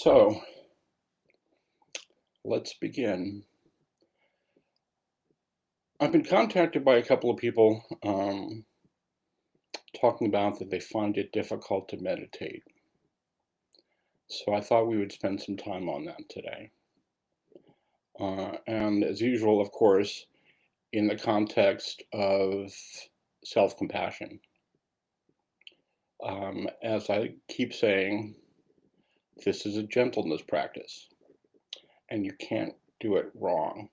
So let's begin. I've been contacted by a couple of people talking about that they find it difficult to meditate. So I thought we would spend some time on that today. And as usual, of course, in the context of self-compassion. As I keep saying, this is a gentleness practice, and you can't do it wrong.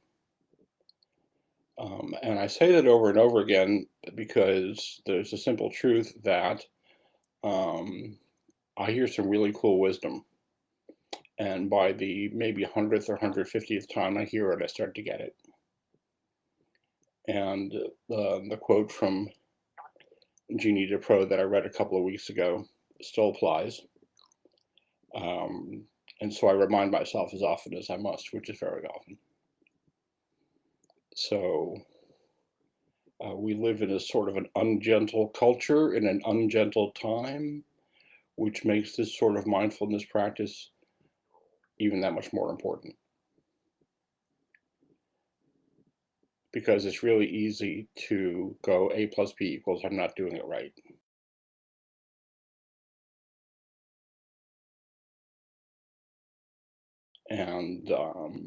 And I say that over and over again because there's a simple truth that I hear some really cool wisdom. And by the maybe 100th or 150th time I hear it, I start to get it. And the quote from Jeannie DePro that I read a couple of weeks ago still applies. And so I remind myself as often as I must, which is very often. So we live in a sort of an ungentle culture in an ungentle time, which makes this sort of mindfulness practice even that much more important. Because it's really easy to go A plus B equals I'm not doing it right. And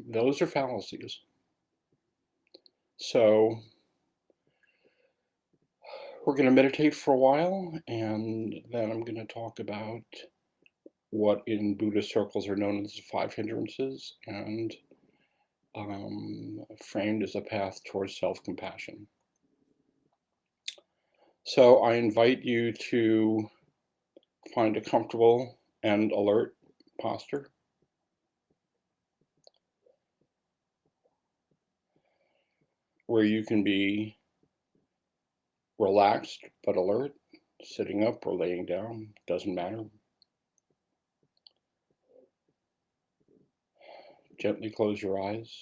those are fallacies. So we're going to meditate for a while, and then I'm going to talk about what in Buddhist circles are known as the 5 hindrances and framed as a path towards self-compassion. So I invite you to find a comfortable and alert posture. Where you can be relaxed but alert, sitting up or laying down, doesn't matter. Gently close your eyes.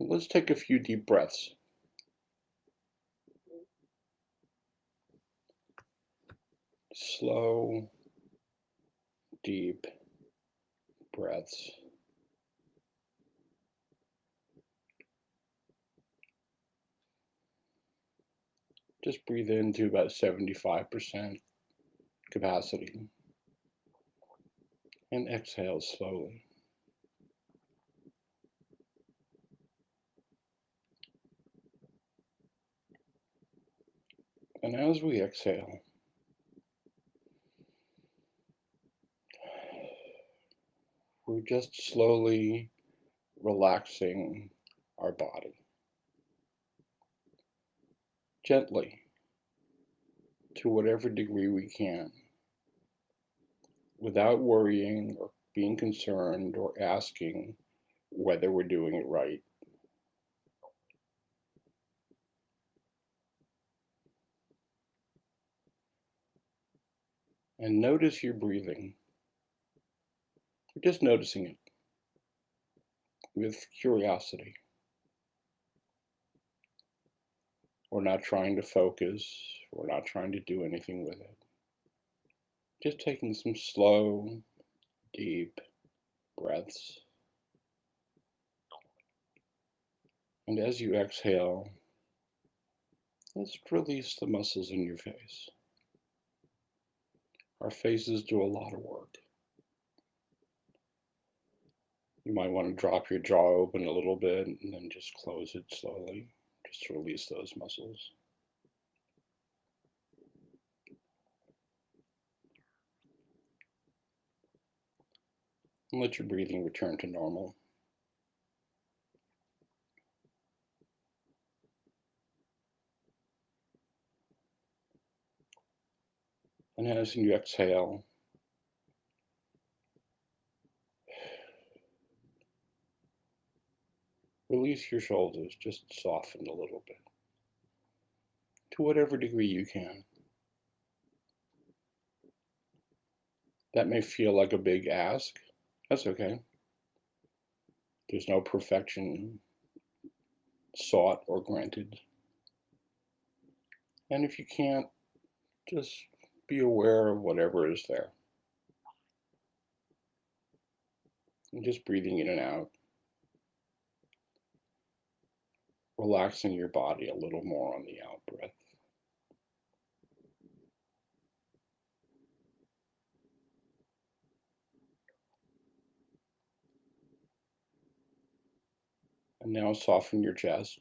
Let's take a few deep breaths. Slow, deep breaths. Just breathe into about 75% capacity and exhale slowly. And as we exhale, we're just slowly relaxing our body. Gently, to whatever degree we can, without worrying or being concerned or asking whether we're doing it right. And notice your breathing. You're just noticing it with curiosity. We're not trying to focus. We're not trying to do anything with it. Just taking some slow, deep breaths. And as you exhale, let's release the muscles in your face. Our faces do a lot of work. You might want to drop your jaw open a little bit and then just close it slowly, just to release those muscles. And let your breathing return to normal. And as you exhale, release your shoulders, just soften a little bit, to whatever degree you can. That may feel like a big ask. That's okay. There's no perfection sought or granted. And if you can't, just be aware of whatever is there. And just breathing in and out, relaxing your body a little more on the out breath. And now soften your chest.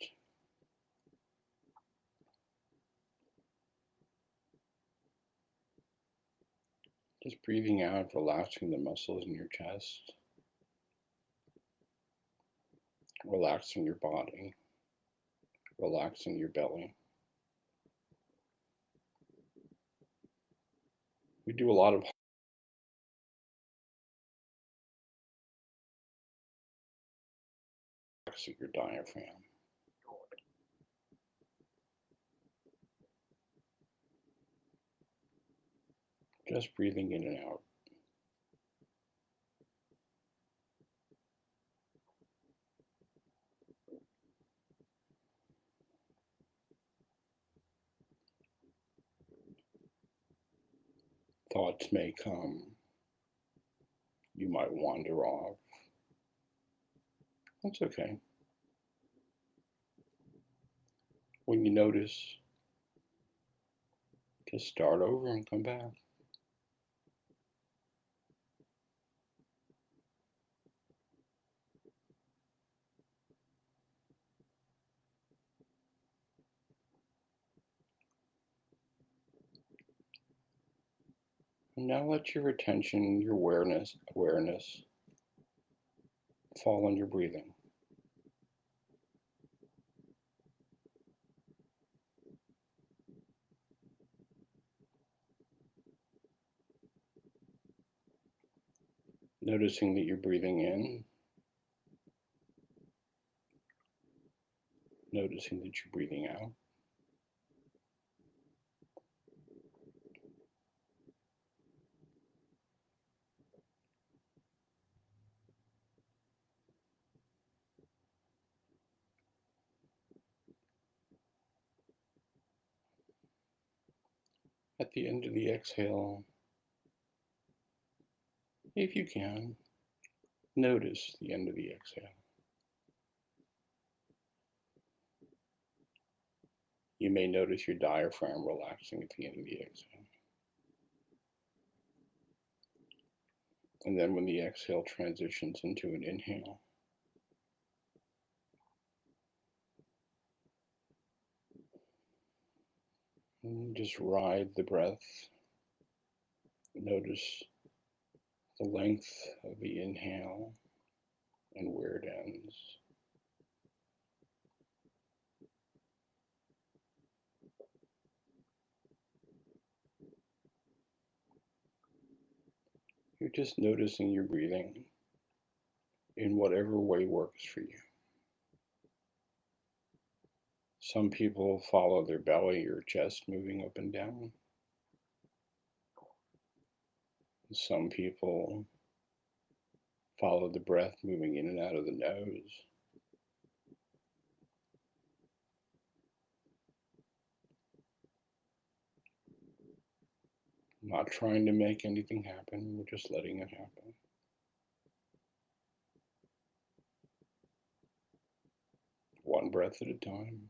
Just breathing out, relaxing the muscles in your chest, relaxing your body, relaxing your belly. We do a lot of relaxing your diaphragm. Just breathing in and out. Thoughts may come. You might wander off. That's okay. When you notice, just start over and come back. And now let your attention, your awareness fall on your breathing. Noticing that you're breathing in, noticing that you're breathing out. At the end of the exhale, if you can, notice the end of the exhale. You may notice your diaphragm relaxing at the end of the exhale. And then when the exhale transitions into an inhale, just ride the breath. Notice the length of the inhale and where it ends. You're just noticing your breathing in whatever way works for you. Some people follow their belly or chest moving up and down. Some people follow the breath moving in and out of the nose. Not trying to make anything happen, we're just letting it happen. One breath at a time.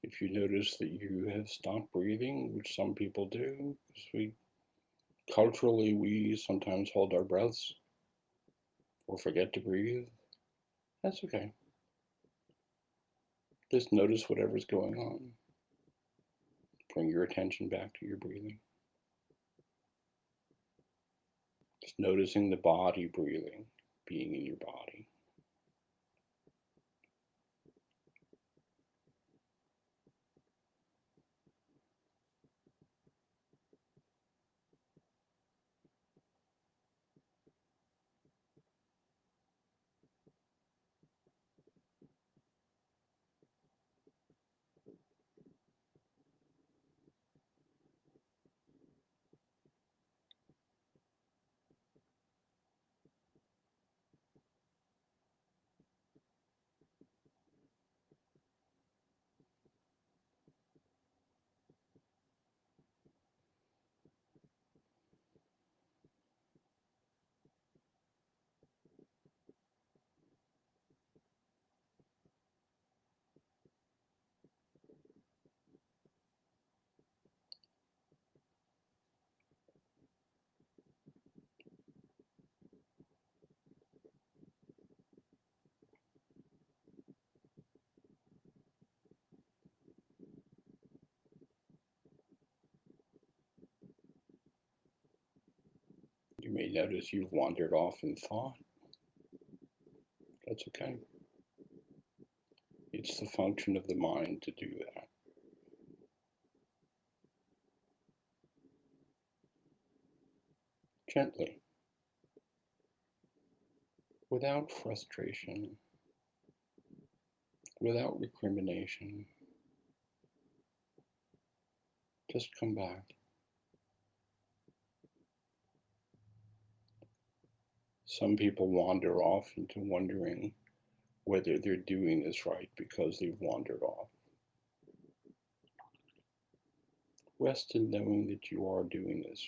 If you notice that you have stopped breathing, which some people do, because culturally we sometimes hold our breaths or forget to breathe, that's okay. Just notice whatever's going on. Bring your attention back to your breathing. Just noticing the body breathing, being in your body. You may notice you've wandered off in thought. That's okay. It's the function of the mind to do that. Gently, without frustration, without recrimination, just come back. Some people wander off into wondering whether they're doing this right because they've wandered off. Rest in knowing that you are doing this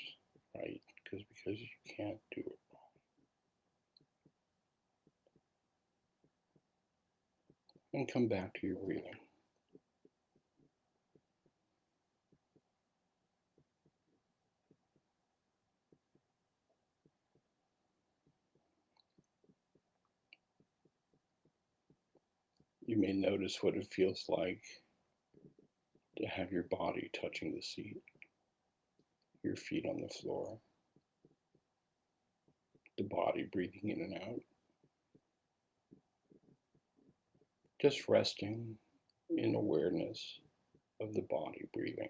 right, because you can't do it wrong. And come back to your breathing. You may notice what it feels like to have your body touching the seat, your feet on the floor, the body breathing in and out. Just resting in awareness of the body breathing.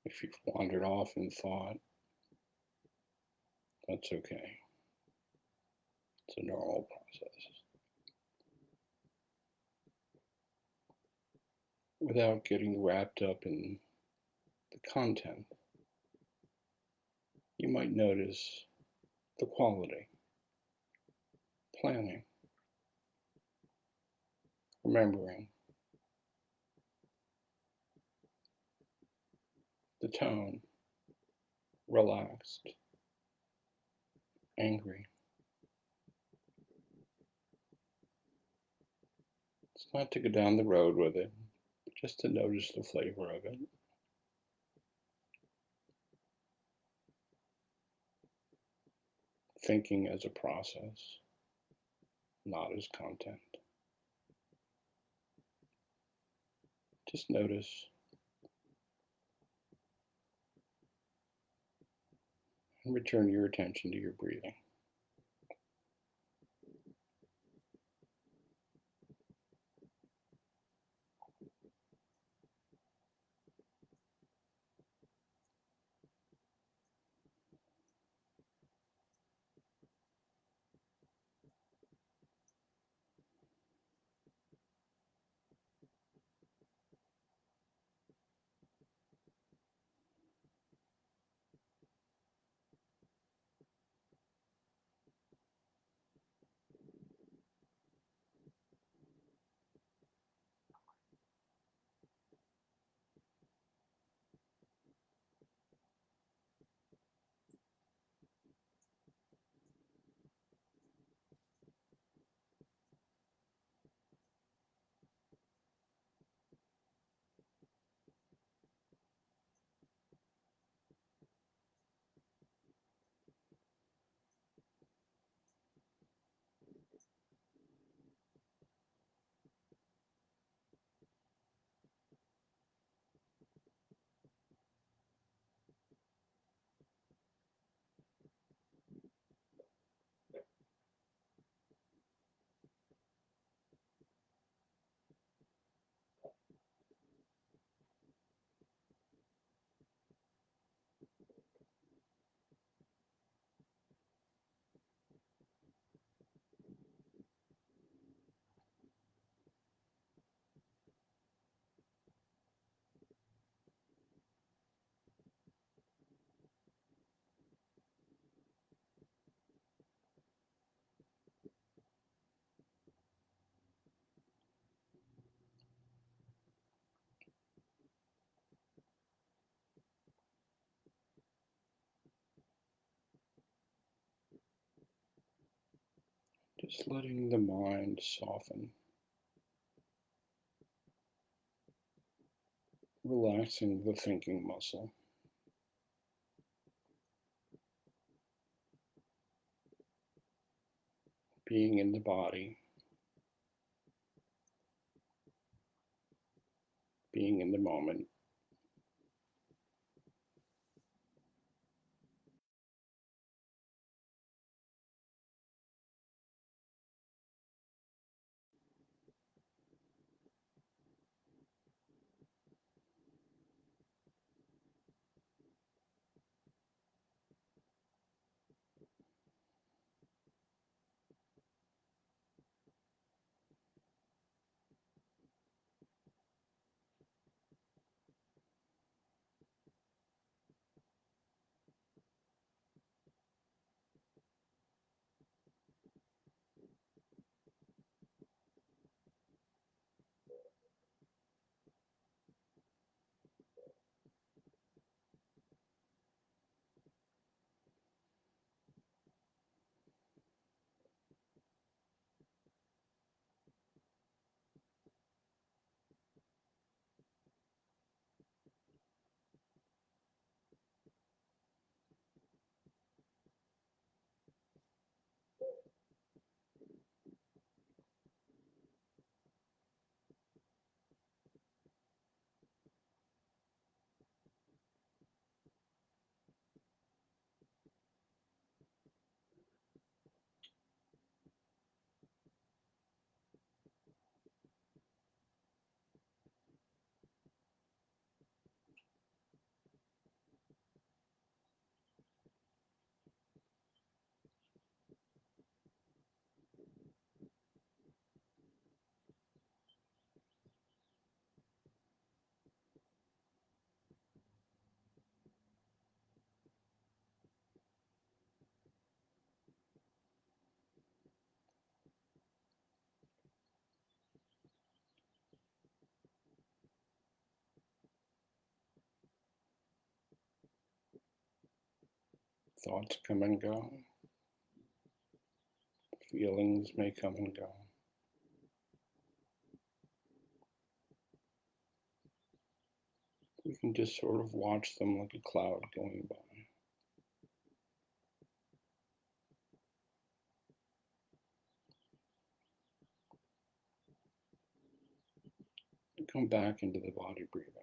If you've wandered off in thought, that's okay. It's a normal process. Without getting wrapped up in the content, you might notice the quality, planning, remembering, the tone, relaxed, angry. It's not to go down the road with it, just to notice the flavor of it. Thinking as a process, not as content. Just notice and return your attention to your breathing. Just letting the mind soften, relaxing the thinking muscle, being in the body, being in the moment. Thoughts come and go. Feelings may come and go. We can just sort of watch them like a cloud going by. Come back into the body breathing.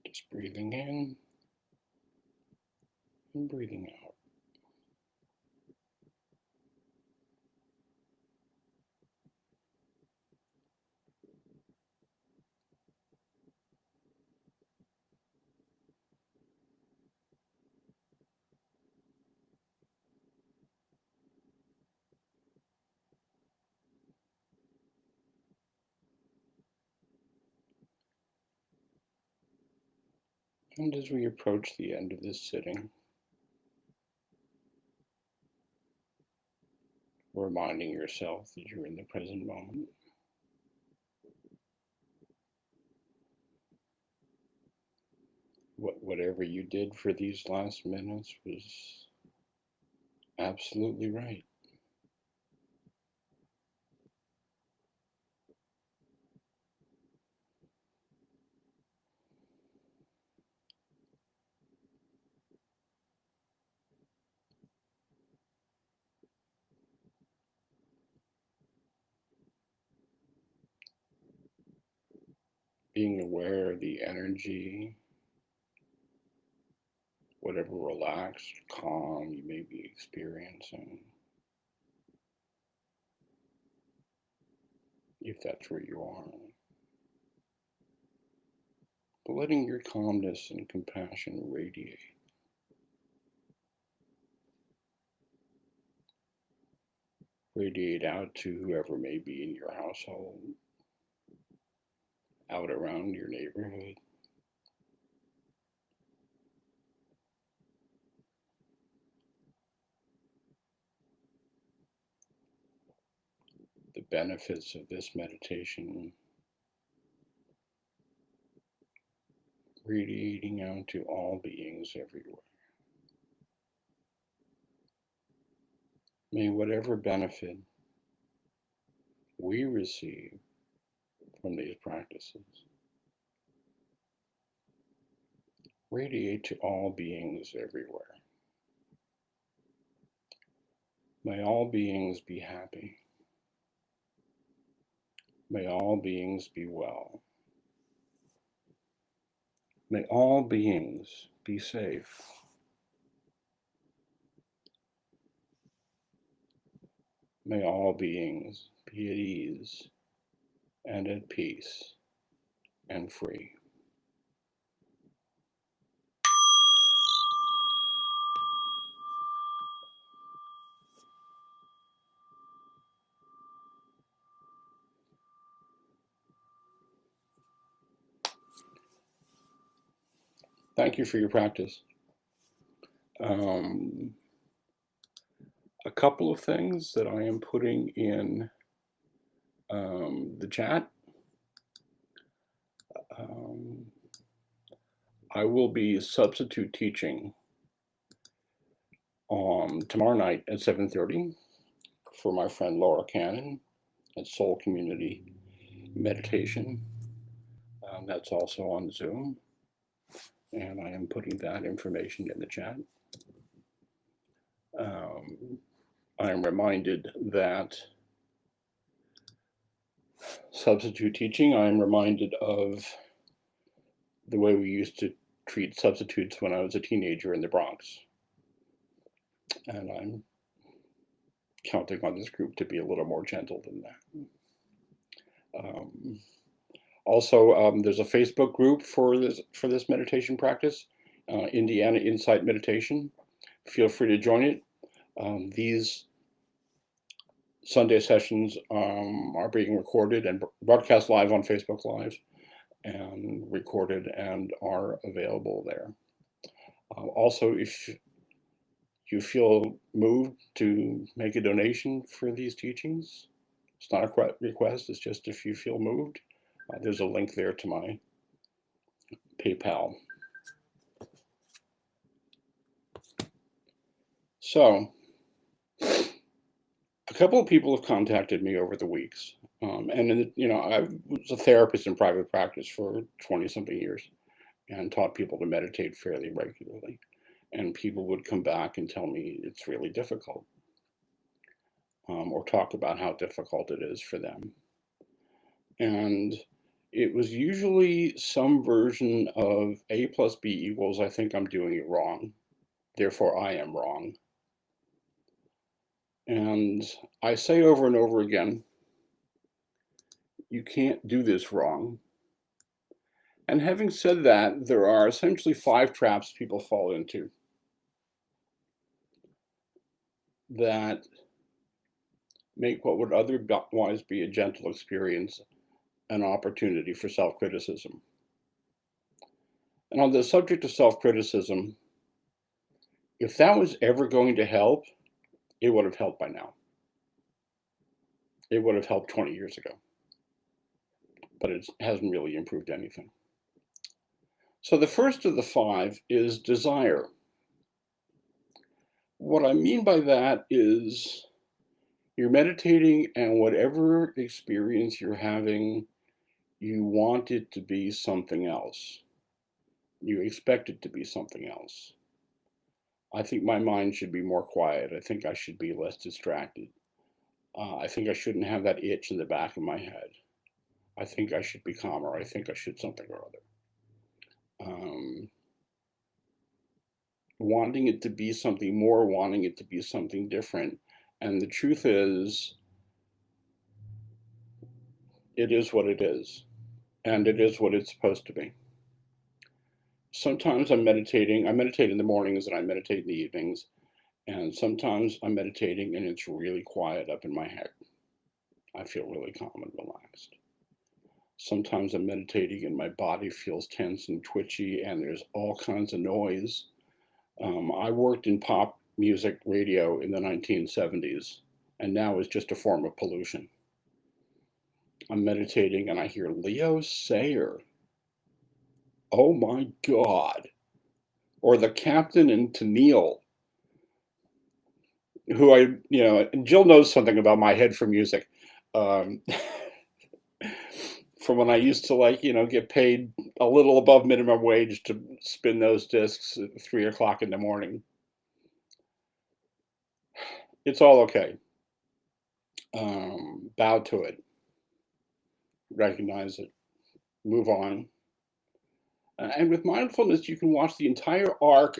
Just breathing in and breathing out. And as we approach the end of this sitting, reminding yourself that you're in the present moment. Whatever you did for these last minutes was absolutely right. Being aware of the energy, whatever relaxed, calm you may be experiencing, if that's where you are. But letting your calmness and compassion radiate. Radiate out to whoever may be in your household, out around your neighborhood. The benefits of this meditation radiating out to all beings everywhere. May whatever benefit we receive from these practices radiate to all beings everywhere. May all beings be happy. May all beings be well. May all beings be safe. May all beings be at ease and at peace and free. Thank you for your practice. A couple of things that I am putting in the chat. I will be substitute teaching tomorrow night at 7:30 for my friend Laura Cannon at Soul Community Meditation. That's also on Zoom, and I am putting that information in the chat. I am reminded that substitute teaching, I am reminded of the way we used to treat substitutes when I was a teenager in the Bronx. And I'm counting on this group to be a little more gentle than that. Also, there's a Facebook group for this meditation practice, Indiana Insight Meditation. Feel free to join it. These Sunday sessions are being recorded and broadcast live on Facebook Live, and recorded and are available there. Also, if you feel moved to make a donation for these teachings, it's not a request, it's just if you feel moved, there's a link there to my PayPal. So, a couple of people have contacted me over the weeks. And I was a therapist in private practice for 20-something years and taught people to meditate fairly regularly. And people would come back and tell me it's really difficult, or talk about how difficult it is for them. And it was usually some version of A plus B equals, I think I'm doing it wrong, therefore I am wrong. And I say over and over again, you can't do this wrong. And having said that, there are essentially 5 traps people fall into that make what would otherwise be a gentle experience an opportunity for self-criticism. And on the subject of self-criticism, if that was ever going to help, it would have helped by now. It would have helped 20 years ago, but it hasn't really improved anything. So the first of the 5 is desire. What I mean by that is you're meditating, and whatever experience you're having, you want it to be something else. You expect it to be something else. I think my mind should be more quiet. I think I should be less distracted. I think I shouldn't have that itch in the back of my head. I think I should be calmer. I think I should something or other. Wanting it to be something more, wanting it to be something different. And the truth is, it is what it is, and it is what it's supposed to be. Sometimes I'm meditating. I meditate in the mornings and I meditate in the evenings. And sometimes I'm meditating and it's really quiet up in my head. I feel really calm and relaxed. Sometimes I'm meditating and my body feels tense and twitchy and there's all kinds of noise. I worked in pop music radio in the 1970s, and now it's just a form of pollution. I'm meditating and I hear Leo Sayer. Oh my God. Or the Captain and Tennille, who and Jill knows something about my head for music. Um, from when I used to get paid a little above minimum wage to spin those discs at 3 o'clock in the morning. It's all okay. Bow to it, recognize it, move on. And with mindfulness, you can watch the entire arc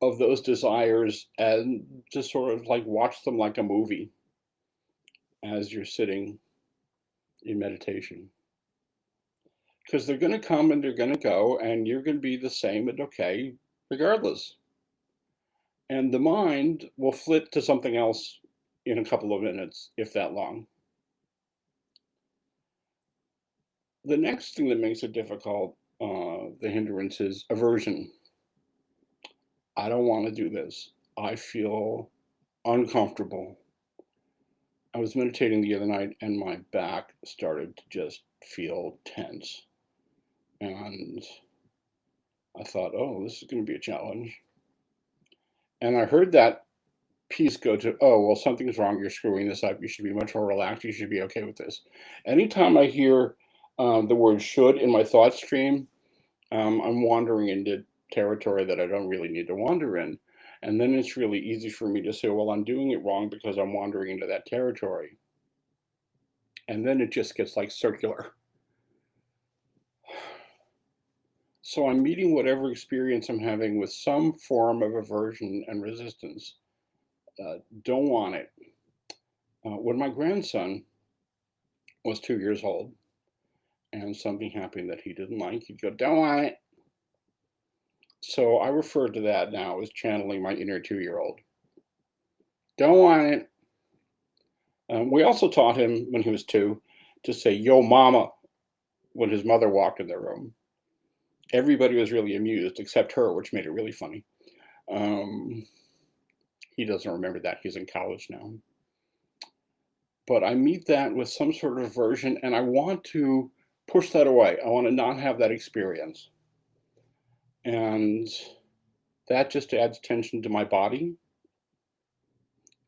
of those desires and just sort of like watch them like a movie as you're sitting in meditation. Because they're going to come and they're going to go, and you're going to be the same and okay regardless. And the mind will flit to something else in a couple of minutes, if that long. The next thing that makes it difficult, the hindrance, is aversion. I don't want to do this. I feel uncomfortable. I was meditating the other night and my back started to just feel tense. And I thought, oh, this is going to be a challenge. And I heard that piece go to, oh, well, something's wrong. You're screwing this up. You should be much more relaxed. You should be okay with this. Anytime I hear the word should in my thought stream, I'm wandering into territory that I don't really need to wander in. And then it's really easy for me to say, well, I'm doing it wrong because I'm wandering into that territory. And then it just gets like circular. So I'm meeting whatever experience I'm having with some form of aversion and resistance. Don't want it. When my grandson was 2 years old and something happened that he didn't like, he'd go, don't want it. So I refer to that now as channeling my inner 2-year-old. Don't want it. We also taught him when he was 2 to say, yo, mama, when his mother walked in the room. Everybody was really amused except her, which made it really funny. He doesn't remember that. He's in college now. But I meet that with some sort of aversion, and I want to push that away. I want to not have that experience. And that just adds tension to my body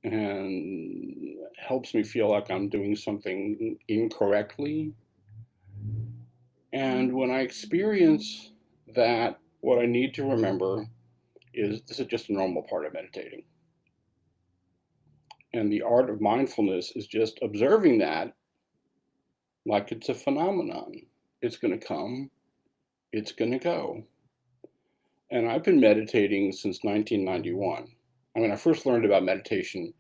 and helps me feel like I'm doing something incorrectly. And when I experience that, what I need to remember is this is just a normal part of meditating. And the art of mindfulness is just observing that like it's a phenomenon. It's going to come, it's going to go. And I've been meditating since 1991. I mean, I first learned about meditation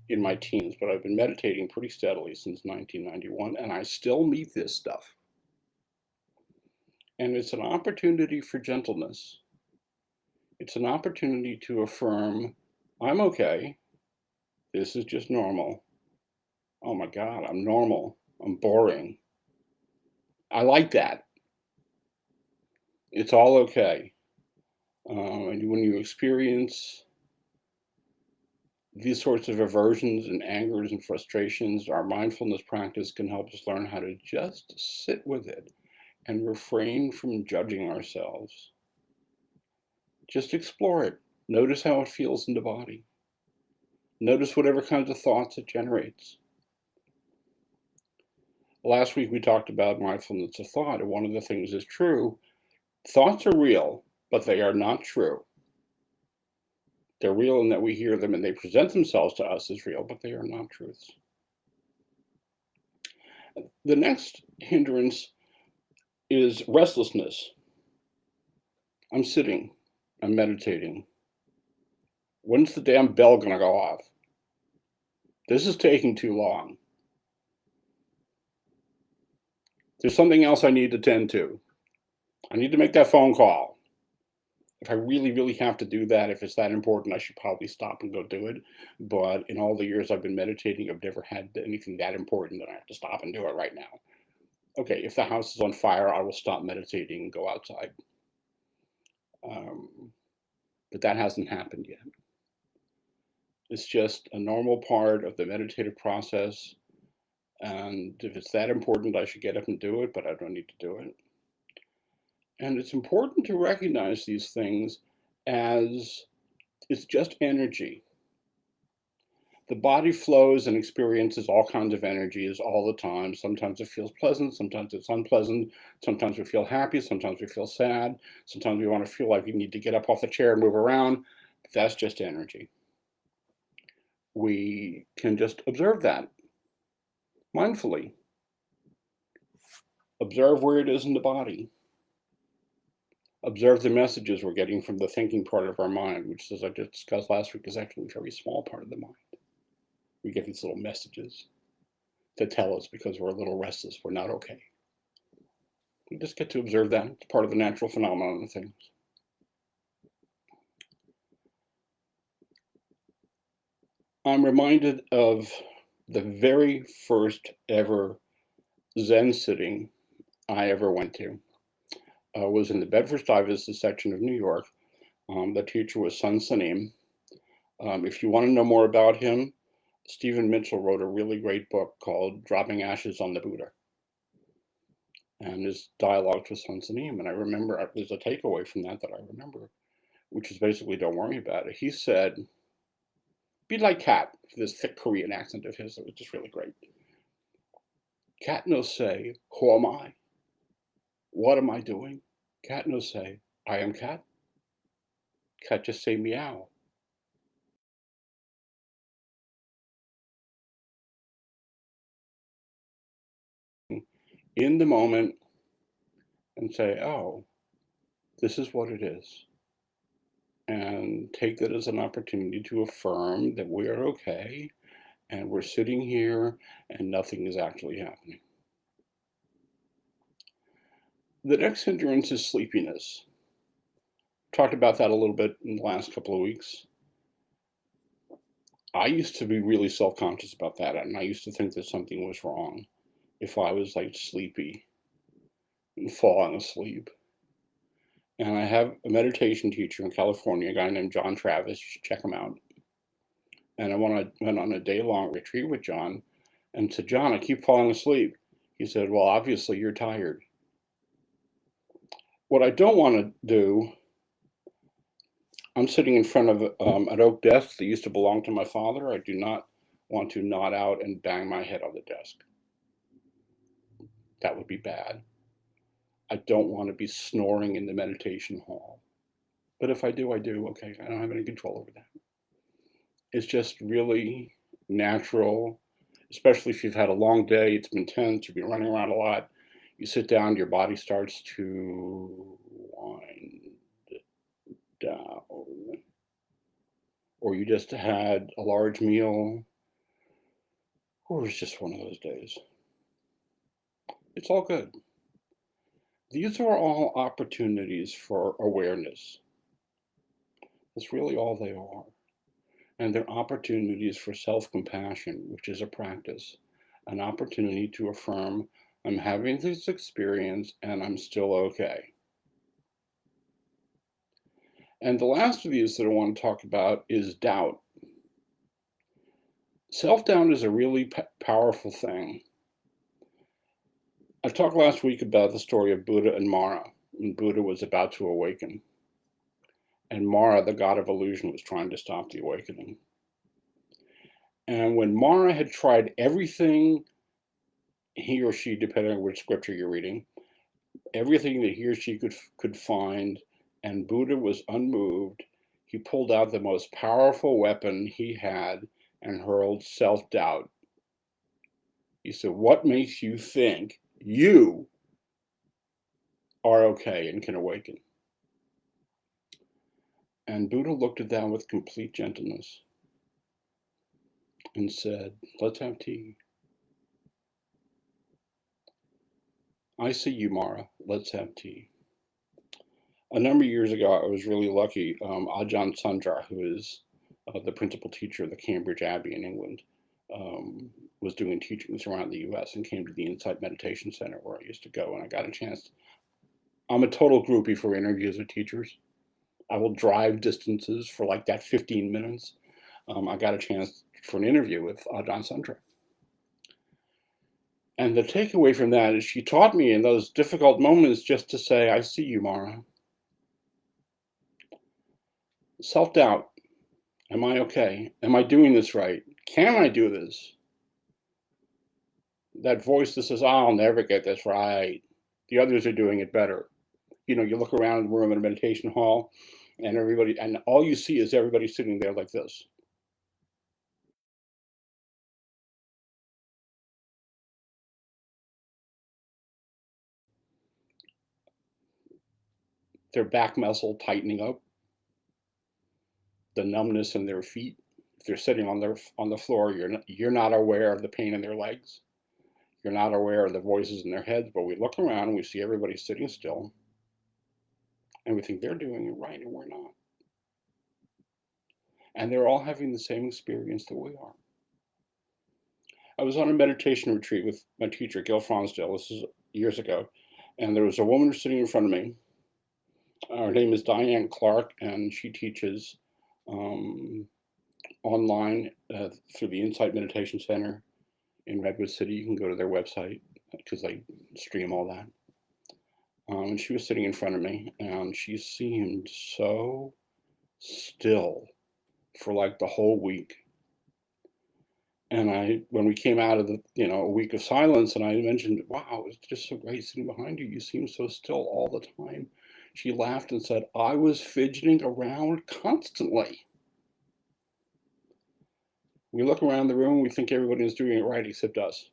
in my teens, but I've been meditating pretty steadily since 1991, and I still meet this stuff. And it's an opportunity for gentleness. It's an opportunity to affirm, I'm okay. This is just normal. Oh my God, I'm normal. I'm boring. I like that. It's all okay. And when you experience these sorts of aversions and angers and frustrations, our mindfulness practice can help us learn how to just sit with it and refrain from judging ourselves. Just explore it. Notice how it feels in the body. Notice whatever kinds of thoughts it generates. Last week we talked about mindfulness of thought, and one of the things is true. Thoughts are real, but they are not true. They're real in that we hear them and they present themselves to us as real, but they are not truths. The next hindrance is restlessness. I'm sitting, I'm meditating. When's the damn bell gonna go off? This is taking too long. There's something else I need to tend to. I need to make that phone call. If I really, really have to do that, if it's that important, I should probably stop and go do it. But in all the years I've been meditating, I've never had anything that important that I have to stop and do it right now. Okay, if the house is on fire, I will stop meditating and go outside. Um, but that hasn't happened yet. It's just a normal part of the meditative process. And if it's that important, I should get up and do it, but I don't need to do it. And it's important to recognize these things as it's just energy. The body flows and experiences all kinds of energies all the time. Sometimes it feels pleasant, sometimes it's unpleasant, sometimes we feel happy, sometimes we feel sad, sometimes we want to feel like we need to get up off the chair and move around. That's just energy. We can just observe that mindfully. Observe where it is in the body. Observe the messages we're getting from the thinking part of our mind, which, as I discussed last week, is actually a very small part of the mind. We get these little messages that tell us because we're a little restless, we're not okay. We just get to observe that. It's part of the natural phenomenon of things. I'm reminded of the very first ever Zen sitting I ever went to. Was in the Bedford-Stuyvesant section of New York. The teacher was Sun Sanim. If you want to know more about him, Stephen Mitchell wrote a really great book called Dropping Ashes on the Buddha. And his dialogues with Sun Sanim. And I remember there's a takeaway from that I remember, which is basically don't worry about it. He said, be like Cat, this thick Korean accent of his that was just really great. Cat no say, who am I? What am I doing? Cat no say, I am Cat. Cat just say meow. In the moment and say, oh, this is what it is. And take that as an opportunity to affirm that we are okay and we're sitting here and nothing is actually happening. The next hindrance is sleepiness. Talked about that a little bit in the last couple of weeks. I used to be really self-conscious about that, and I used to think that something was wrong if I was like sleepy and falling asleep. And I have a meditation teacher in California, a guy named John Travis. You should check him out. And I went on a day-long retreat with John and said, John, I keep falling asleep. He said, well, obviously you're tired. What I don't want to do, I'm sitting in front of an oak desk that used to belong to my father. I do not want to nod out and bang my head on the desk. That would be bad. I don't want to be snoring in the meditation hall. But if I do, I do. Okay, I don't have any control over that. It's just really natural, especially if you've had a long day, it's been tense, you've been running around a lot. You sit down, your body starts to wind down. Or you just had a large meal, or it's just one of those days. It's all good. These are all opportunities for awareness. That's really all they are. And they're opportunities for self-compassion, which is a practice, an opportunity to affirm, I'm having this experience and I'm still okay. And the last of these that I want to talk about is doubt. Self-doubt is a really powerful thing. I talked last week about the story of Buddha and Mara, when Buddha was about to awaken. And Mara, the god of illusion, was trying to stop the awakening. And when Mara had tried everything he or she, depending on which scripture you're reading, everything that he or she could find, and Buddha was unmoved, he pulled out the most powerful weapon he had and hurled self-doubt. He said, "What makes you think you are okay and can awaken?" And Buddha looked at that with complete gentleness and said, "Let's have tea. I see you, Mara. Let's have tea." A number of years ago, I was really lucky. Ajahn Sundar, who is the principal teacher of the Cambridge Abbey in England, um, was doing teachings around the US and came to the Insight Meditation Center where I used to go. And I got a chance. I'm a total groupie for interviews with teachers. I will drive distances for like that 15 minutes. I got a chance for an interview with Ajahn Sundar. And the takeaway from that is she taught me in those difficult moments just to say, "I see you, Mara." Self-doubt. Am I okay? Am I doing this right? Can I do this? That voice that says, "I'll never get this right. The others are doing it better." You look around the room in a meditation hall and all you see is everybody sitting there like this. Their back muscle tightening up, the numbness in their feet. If they're sitting on the floor, you're not aware of the pain in their legs. You're not aware of the voices in their heads, but we look around and we see everybody sitting still, and we think they're doing it right and we're not. And they're all having the same experience that we are. I was on a meditation retreat with my teacher, Gil Fronsdale. This is years ago. And there was a woman sitting in front of me. Her name is Diane Clark, and she teaches online through the Insight Meditation Center in Redwood City. You can go to their website because they stream all that. And she was sitting in front of me, and she seemed so still for like the whole week. And when we came out of a week of silence, and I mentioned, "Wow, it's just so great sitting behind you. You seem so still all the time." She laughed and said, "I was fidgeting around constantly." We look around the room, we think everybody is doing it right except us.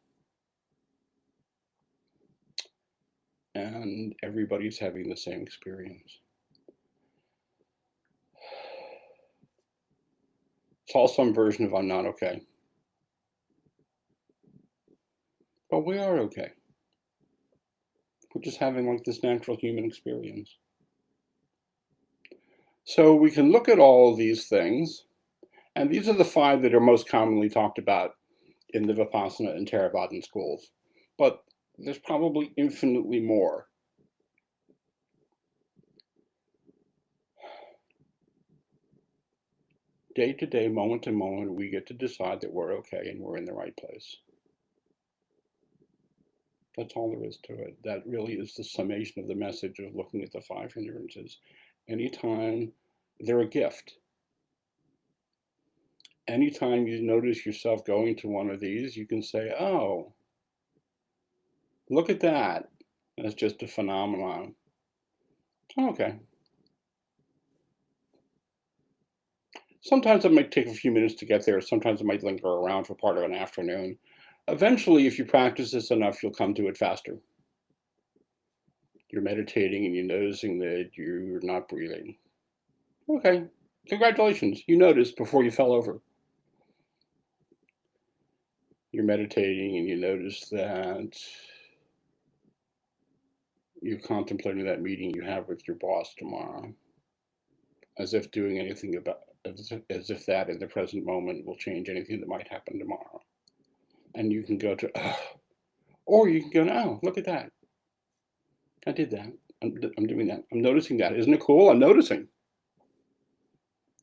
And everybody's having the same experience. It's all some version of "I'm not okay." But we are okay. We're just having like this natural human experience. So we can look at all of these things, and these are the 5 that are most commonly talked about in the Vipassana and Theravadan schools. But there's probably infinitely more. Day to day, moment to moment, we get to decide that we're okay and we're in the right place. That's all there is to it. That really is the summation of the message of looking at the 5 hindrances. Anytime they're a gift. Anytime you notice yourself going to one of these, you can say, "Oh, look at that. That's just a phenomenon. Okay." Sometimes it might take a few minutes to get there. Sometimes it might linger around for part of an afternoon. Eventually, if you practice this enough, you'll come to it faster. You're meditating and you're noticing that you're not breathing. Okay, congratulations. You noticed before you fell over. You're meditating and you notice that you're contemplating that meeting you have with your boss tomorrow, as if doing anything about as if that in the present moment will change anything that might happen tomorrow. And you can go to, or you can go, "No, look at that. I did that. I'm doing that. I'm noticing that. Isn't it cool? I'm noticing."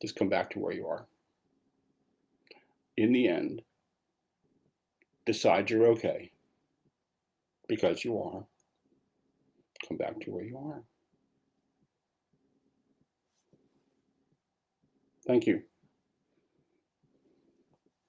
Just come back to where you are. In the end, decide you're okay, because you are. Come back to where you are. Thank you.